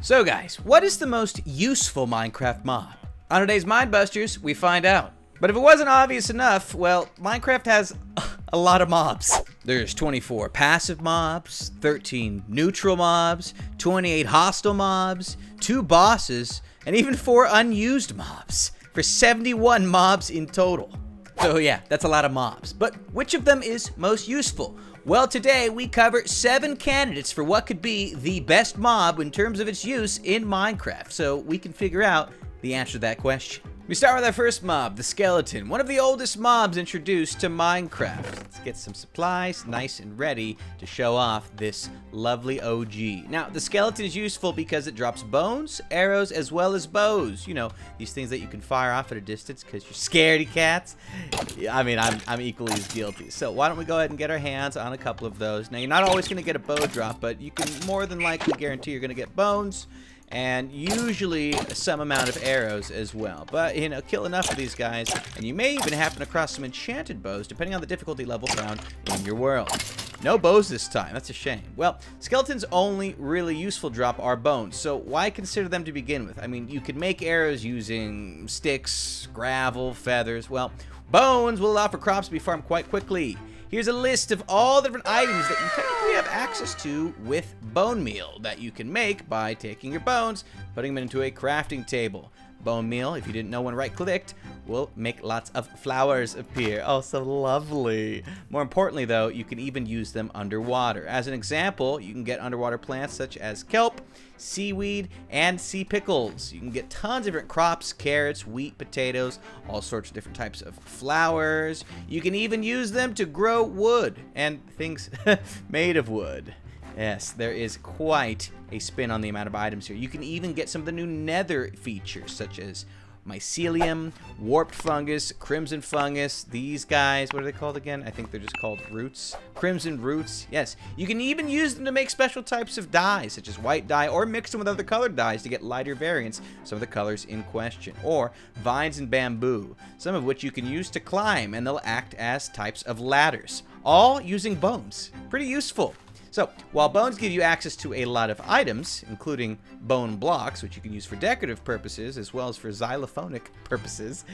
So guys, what is the most useful Minecraft mob? On today's Minebusters, we find out. But if it wasn't obvious enough, well, Minecraft has a lot of mobs. There's 24 passive mobs, 13 neutral mobs, 28 hostile mobs, 2 bosses, and even 4 unused mobs, for 71 mobs in total. So yeah, that's a lot of mobs. But which of them is most useful? Well, today we cover 7 candidates for what could be the best mob in terms of its use in Minecraft, so we can figure out the answer to that question. We start with our first mob, the skeleton, one of the oldest mobs introduced to Minecraft. Let's get some supplies nice and ready to show off this lovely OG. Now, the skeleton is useful because it drops bones, arrows, as well as bows. You know, these things that you can fire off at a distance because you're scaredy cats. I mean, I'm equally as guilty. So why don't we go ahead and get our hands on a couple of those. Now, you're not always going to get a bow drop, but you can more than likely guarantee you're going to get bones, and usually some amount of arrows as well. But, you know, kill enough of these guys, and you may even happen across some enchanted bows, depending on the difficulty level found in your world. No bows this time. That's a shame. Well, skeletons' only really useful drop are bones, so why consider them to begin with? I mean, you could make arrows using sticks, gravel, feathers. Well, bones will allow for crops to be farmed quite quickly. Here's a list of all the different items that you technically have access to with bone meal that you can make by taking your bones, putting them into a crafting table. Bone meal, if you didn't know when right-clicked, will make lots of flowers appear. Oh, so lovely. More importantly, though, you can even use them underwater. As an example, you can get underwater plants such as kelp, seaweed, and sea pickles. You can get tons of different crops, carrots, wheat, potatoes, all sorts of different types of flowers. You can even use them to grow wood and things made of wood. Yes, there is quite a spin on the amount of items here. You can even get some of the new nether features, such as mycelium, warped fungus, crimson fungus, these guys, what are they called again? I think they're just called roots. Crimson roots, yes. You can even use them to make special types of dyes, such as white dye, or mix them with other colored dyes to get lighter variants, some of the colors in question. Or vines and bamboo, some of which you can use to climb, and they'll act as types of ladders, all using bones. Pretty useful. So, while bones give you access to a lot of items, including bone blocks, which you can use for decorative purposes, as well as for xylophonic purposes,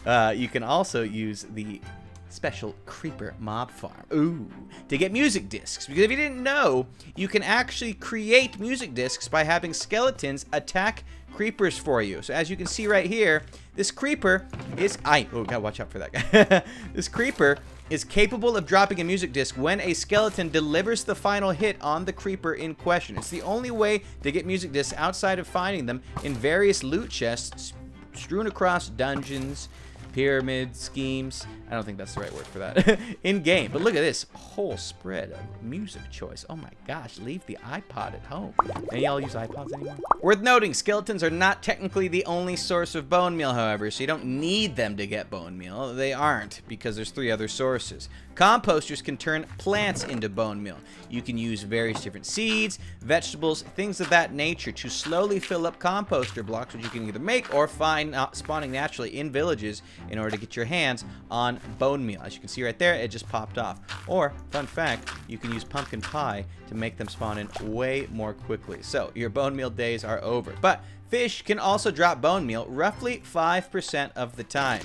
you can also use the special creeper mob farm, to get music discs. Because if you didn't know, you can actually create music discs by having skeletons attack creepers for you. So as you can see right here, this creeper is, gotta watch out for that guy. This creeper is capable of dropping a music disc when a skeleton delivers the final hit on the creeper in question. It's the only way to get music discs outside of finding them in various loot chests strewn across dungeons, pyramid schemes. I don't think that's the right word for that. In game. But look at this whole spread of music choice. Oh my gosh, leave the iPod at home. Any y'all use iPods anymore? Worth noting, skeletons are not technically the only source of bone meal, however, so you don't need them to get bone meal. They aren't, because there's 3 other sources. Composters can turn plants into bone meal. You can use various different seeds, vegetables, things of that nature to slowly fill up composter blocks, which you can either make or find spawning naturally in villages in order to get your hands on bone meal. As you can see right there, it just popped off. Or, fun fact, you can use pumpkin pie to make them spawn in way more quickly. So, your bone meal days are over. But fish can also drop bone meal roughly 5% of the time.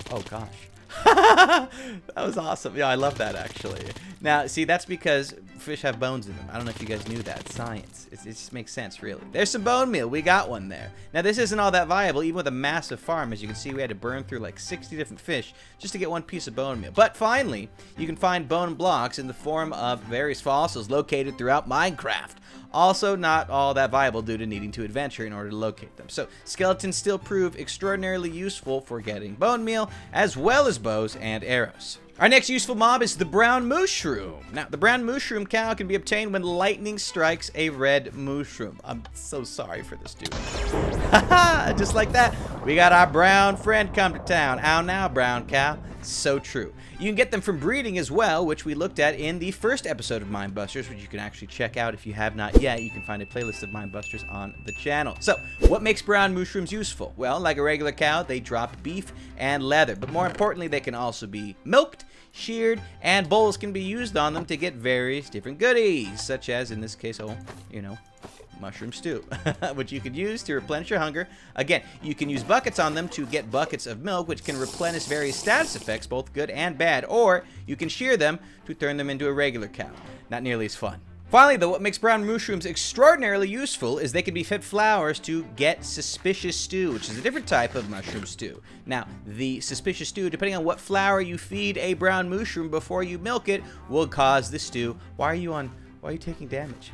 Oh gosh. That was awesome. Yeah, I love that actually. Now, see, that's because fish have bones in them. I don't know if you guys knew that. It's science. It just makes sense, really. There's some bone meal. We got one there. Now, this isn't all that viable, even with a massive farm. As you can see, we had to burn through like 60 different fish just to get one piece of bone meal. But finally, you can find bone blocks in the form of various fossils located throughout Minecraft. Also not all that viable due to needing to adventure in order to locate them. So skeletons still prove extraordinarily useful for getting bone meal, as well as bows and arrows. Our next useful mob is the brown mushroom. Now, the brown mushroom cow can be obtained when lightning strikes a red mushroom. I'm so sorry for this dude. Just like that, we got our brown friend come to town. How now, brown cow? So true. You can get them from breeding as well, which we looked at in the first episode of Minebusters, which you can actually check out if you have not yet. You can find a playlist of Minebusters on the channel. So, what makes brown mushrooms useful? Well, like a regular cow, they drop beef and leather. But more importantly, they can also be milked, sheared, and bowls can be used on them to get various different goodies, such as, in this case, mushroom stew, which you can use to replenish your hunger. Again, you can use buckets on them to get buckets of milk, which can replenish various status effects, both good and bad, or you can shear them to turn them into a regular cow. Not nearly as fun. Finally, though, what makes brown mushrooms extraordinarily useful is they can be fed flowers to get suspicious stew, which is a different type of mushroom stew. Now, the suspicious stew, depending on what flower you feed a brown mushroom before you milk it, will cause the stew. Why are you taking damage?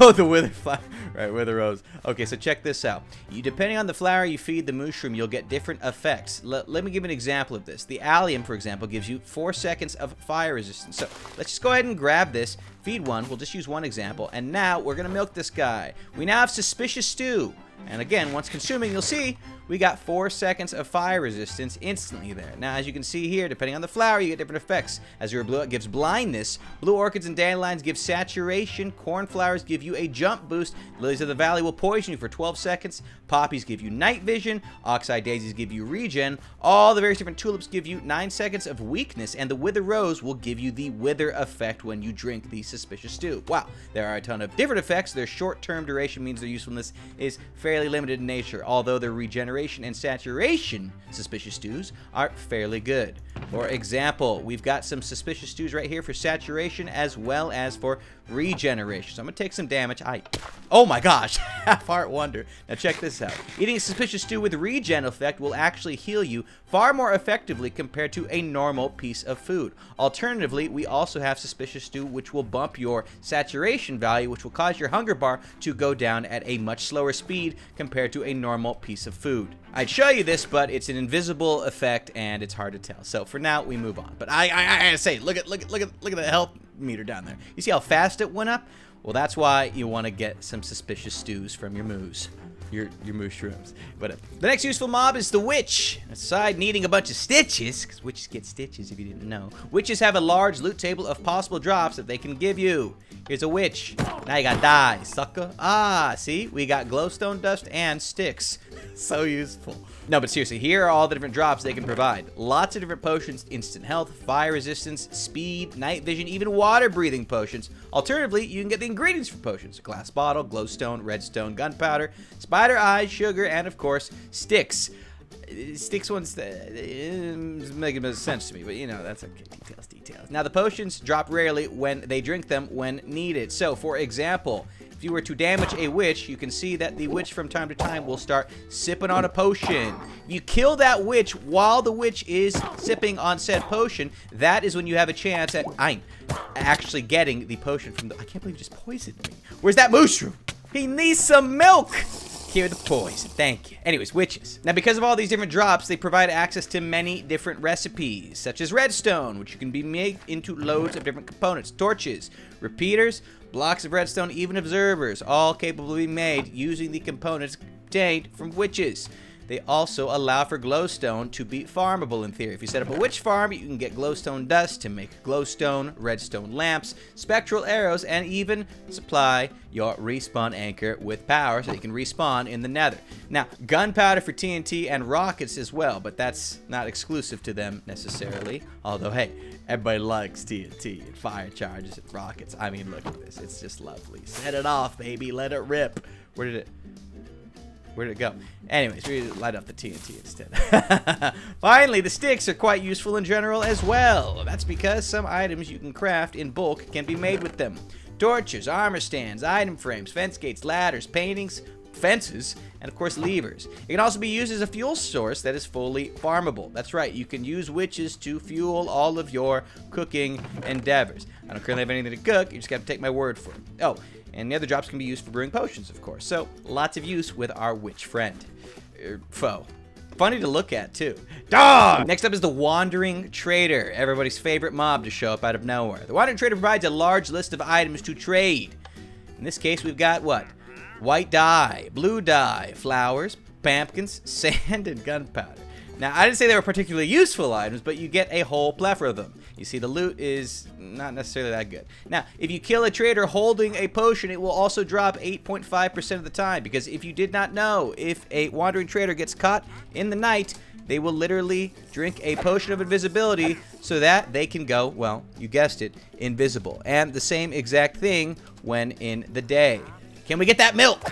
Oh, the wither flower. Right, wither rose. Okay, so check this out. Depending on the flower you feed the mushroom, you'll get different effects. Let me give an example of this. The allium, for example, gives you 4 seconds of fire resistance. So let's just go ahead and grab this, feed one. We'll just use one example. And now we're going to milk this guy. We now have suspicious stew. And again, once consuming, you'll see we got 4 seconds of fire resistance instantly there. Now, as you can see here, depending on the flower, you get different effects. Azure Blue, it gives blindness. Blue orchids and dandelions give saturation. Cornflowers give you a jump boost. Lilies of the Valley will poison you for 12 seconds. Poppies give you night vision. Oxeye daisies give you regen. All the various different tulips give you 9 seconds of weakness. And the wither rose will give you the wither effect when you drink the suspicious stew. Wow, there are a ton of different effects. Their short-term duration means their usefulness is fairly limited in nature, although their regeneration and saturation suspicious stews are fairly good. For example, we've got some suspicious stews right here for saturation as well as for regeneration. So I'm gonna take some damage. Oh my gosh, half-heart wonder. Now check this out. Eating a suspicious stew with regen effect will actually heal you far more effectively compared to a normal piece of food. Alternatively, we also have suspicious stew, which will bump your saturation value, which will cause your hunger bar to go down at a much slower speed compared to a normal piece of food. I'd show you this, but it's an invisible effect and it's hard to tell. So for now, we move on. But I gotta say, look at the health meter down there. You see how fast it went up? Well, that's why you want to get some suspicious stews from your moos. Your mushrooms. But the next useful mob is the witch. Aside needing a bunch of stitches, because witches get stitches if you didn't know, witches have a large loot table of possible drops that they can give you. Here's a witch. Now you gotta die, sucker. See? We got glowstone dust and sticks. So useful. No, but seriously, here are all the different drops they can provide. Lots of different potions, instant health, fire resistance, speed, night vision, even water breathing potions. Alternatively, you can get the ingredients for potions. A glass bottle, glowstone, redstone, gunpowder, spider eyes, sugar, and of course, sticks. Sticks ones make a bit of sense to me, but you know, that's okay. Details. Now, the potions drop rarely when they drink them when needed. So, for example, if you were to damage a witch, you can see that the witch from time to time will start sipping on a potion. If you kill that witch while the witch is sipping on said potion, that is when you have a chance at actually getting the potion from the... I can't believe you just poisoned me. Where's that mushroom? He needs some milk. Here the poison. Thank you. Anyways, witches. Now, because of all these different drops, they provide access to many different recipes, such as redstone, which can be made into loads of different components. Torches, repeaters, blocks of redstone, even observers, all capable of being made using the components obtained from witches. They also allow for glowstone to be farmable in theory. If you set up a witch farm, you can get glowstone dust to make glowstone, redstone lamps, spectral arrows, and even supply your respawn anchor with power so you can respawn in the nether. Now, gunpowder for TNT and rockets as well, but that's not exclusive to them necessarily. Although, hey, everybody likes TNT and fire charges and rockets. I mean, look at this. It's just lovely. Set it off, baby. Let it rip. Where did it go? Anyways, we light up the TNT instead. Finally, the sticks are quite useful in general as well. That's because some items you can craft in bulk can be made with them. Torches, armor stands, item frames, fence gates, ladders, paintings, fences, and of course levers. It can also be used as a fuel source that is fully farmable. That's right, you can use witches to fuel all of your cooking endeavors. I don't currently have anything to cook, you just gotta take my word for it. Oh, and the other drops can be used for brewing potions, of course. So, lots of use with our witch friend. Foe. Funny to look at, too. Dog! Next up is the Wandering Trader, everybody's favorite mob to show up out of nowhere. The Wandering Trader provides a large list of items to trade. In this case, we've got what? White dye, blue dye, flowers, pumpkins, sand, and gunpowder. Now, I didn't say they were particularly useful items, but you get a whole plethora of them. You see, the loot is not necessarily that good. Now, if you kill a trader holding a potion, it will also drop 8.5% of the time, because if you did not know, if a wandering trader gets caught in the night, they will literally drink a potion of invisibility so that they can go, well, you guessed it, invisible. And the same exact thing when in the day. Can we get that milk?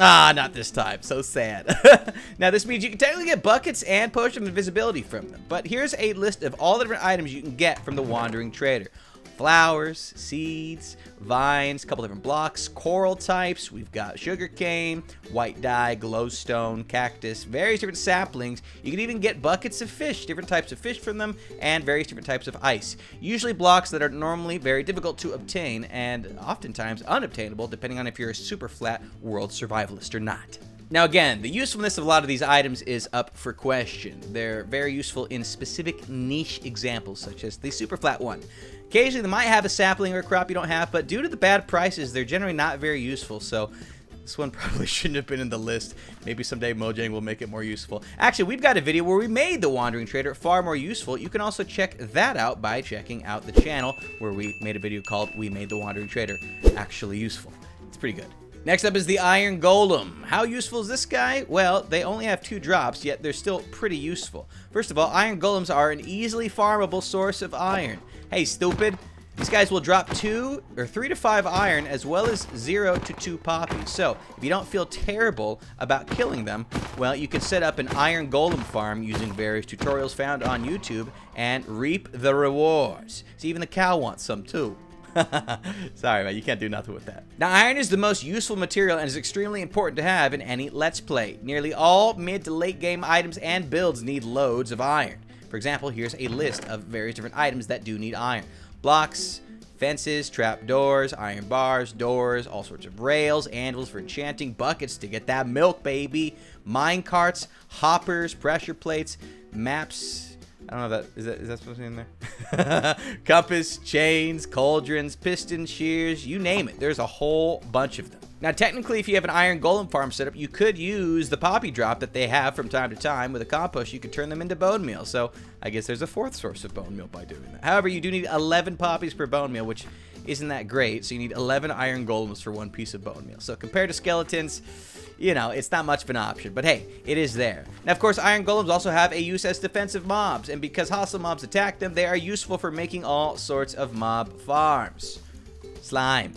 Ah, not this time. So sad. Now, this means you can technically get buckets and potion of invisibility from them. But here's a list of all the different items you can get from the Wandering Trader. Flowers, seeds, vines, a couple different blocks, coral types. We've got sugarcane, white dye, glowstone, cactus, various different saplings. You can even get buckets of fish, different types of fish from them, and various different types of ice. Usually blocks that are normally very difficult to obtain and oftentimes unobtainable, depending on if you're a super flat world survivalist or not. Now again, the usefulness of a lot of these items is up for question. They're very useful in specific niche examples, such as the super flat one. Occasionally they might have a sapling or a crop you don't have, but due to the bad prices, they're generally not very useful, so this one probably shouldn't have been in the list. Maybe someday Mojang will make it more useful. Actually, we've got a video where we made the Wandering Trader far more useful. You can also check that out by checking out the channel where we made a video called We Made the Wandering Trader Actually Useful. It's pretty good. Next up is the Iron Golem. How useful is this guy? Well, they only have 2 drops, yet they're still pretty useful. First of all, Iron Golems are an easily farmable source of iron. Hey, stupid. These guys will drop 2 or 3 to 5 iron as well as 0 to 2 poppies. So, if you don't feel terrible about killing them, well, you can set up an Iron Golem farm using various tutorials found on YouTube and reap the rewards. See, even the cow wants some too. Sorry, man, you can't do nothing with that. Now, iron is the most useful material and is extremely important to have in any Let's Play. Nearly all mid to late game items and builds need loads of iron. For example, here's a list of various different items that do need iron. Blocks, fences, trap doors, iron bars, doors, all sorts of rails, anvils for enchanting, buckets to get that milk, baby, mine carts, hoppers, pressure plates, maps. I don't know if is that supposed to be in there? Compass, chains, cauldrons, pistons, shears, you name it. There's a whole bunch of them. Now, technically, if you have an Iron Golem farm set up, you could use the poppy drop that they have from time to time. With a compost, you could turn them into bone meal. So, I guess there's a 4th source of bone meal by doing that. However, you do need 11 poppies per bone meal, which isn't that great. So, you need 11 Iron Golems for 1 piece of bone meal. So, compared to skeletons, you know, it's not much of an option, but hey, it is there. Now, of course, Iron Golems also have a use as defensive mobs, and because hostile mobs attack them, they are useful for making all sorts of mob farms. Slime,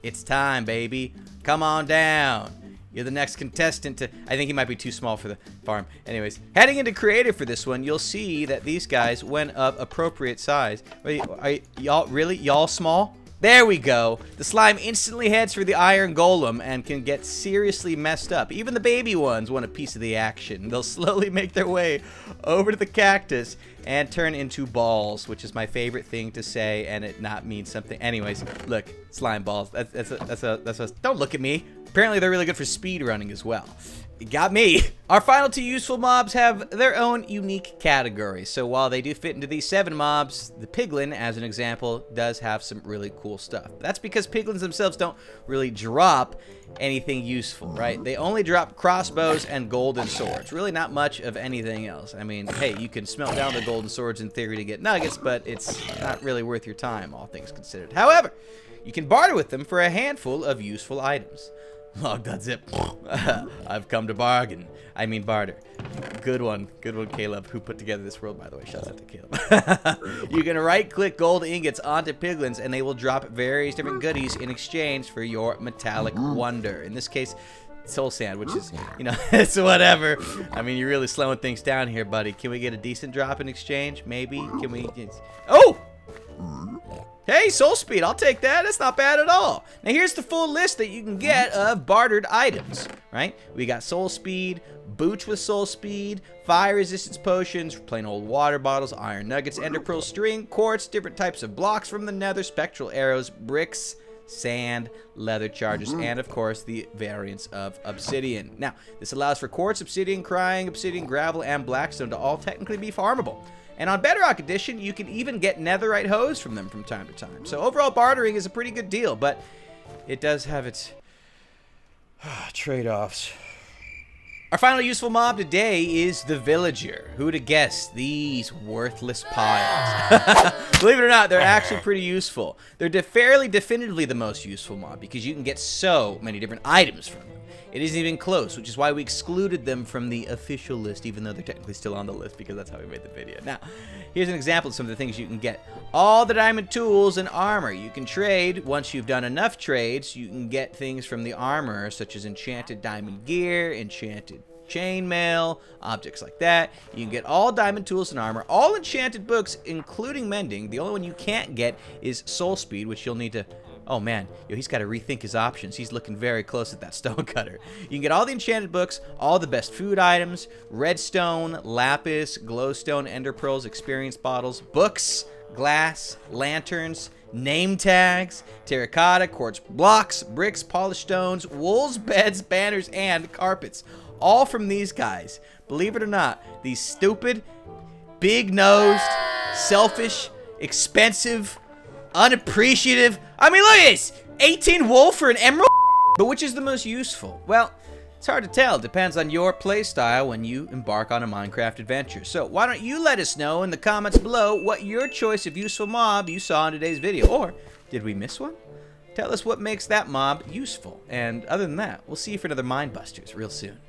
it's time, baby. Come on down. You're the next contestant to... I think he might be too small for the farm. Anyways, heading into creative for this one, you'll see that these guys went of appropriate size. Are y'all really? Y'all small? There we go. The slime instantly heads for the Iron Golem and can get seriously messed up. Even the baby ones want a piece of the action. They'll slowly make their way over to the cactus and turn into balls, which is my favorite thing to say and it not mean something. Anyways, look, slime balls. That's a don't look at me. Apparently they're really good for speed running as well. You got me. Our final 2 useful mobs have their own unique categories. So while they do fit into these 7 mobs, the Piglin, as an example, does have some really cool stuff. That's because Piglins themselves don't really drop anything useful, right? They only drop crossbows and golden swords. Really not much of anything else. I mean, hey, you can smelt down the golden swords in theory to get nuggets, but it's not really worth your time, all things considered. However, you can barter with them for a handful of useful items. Logdotzip. I've come to bargain. I mean barter. Good one, Caleb, who put together this world, by the way. Shouts out to Caleb. You can right-click gold ingots onto piglins, and they will drop various different goodies in exchange for your metallic wonder. In this case, soul sand, which is, you know, it's whatever. I mean, you're really slowing things down here, buddy. Can we get a decent drop in exchange? Maybe? Can we... Oh! Hey, soul speed, I'll take that. That's not bad at all. Now, here's the full list that you can get of bartered items, right? We got soul speed, boots with soul speed, fire resistance potions, plain old water bottles, iron nuggets, ender pearl string, quartz, different types of blocks from the nether, spectral arrows, bricks, sand, leather charges, and of course the variants of obsidian. Now, this allows for quartz, obsidian, crying, obsidian, gravel, and blackstone to all technically be farmable. And on Bedrock Edition, you can even get netherite hose from them from time to time. So overall, bartering is a pretty good deal, but it does have its trade-offs. Our final useful mob today is the Villager. Who'd have guessed these worthless piles? Believe it or not, they're actually pretty useful. They're fairly definitively the most useful mob because you can get so many different items from them. It isn't even close, which is why we excluded them from the official list, even though they're technically still on the list because that's how we made the video. Now, here's an example of some of the things you can get. All the diamond tools and armor. You can trade. Once you've done enough trades, you can get things from the armor, such as enchanted diamond gear, enchanted chainmail, objects like that. You can get all diamond tools and armor, all enchanted books, including mending. The only one you can't get is soul speed, which you'll need to... Oh man, yo, he's got to rethink his options. He's looking very close at that stonecutter. You can get all the enchanted books, all the best food items, redstone, lapis, glowstone, ender pearls, experience bottles, books, glass, lanterns, name tags, terracotta, quartz blocks, bricks, polished stones, wools, beds, banners, and carpets. All from these guys. Believe it or not, these stupid, big-nosed, selfish, expensive, unappreciative. I mean, look at this! 18 wool for an emerald? But which is the most useful? Well, it's hard to tell. It depends on your playstyle when you embark on a Minecraft adventure. So why don't you let us know in the comments below what your choice of useful mob you saw in today's video. Or, did we miss one? Tell us what makes that mob useful. And other than that, we'll see you for another Minebusters real soon.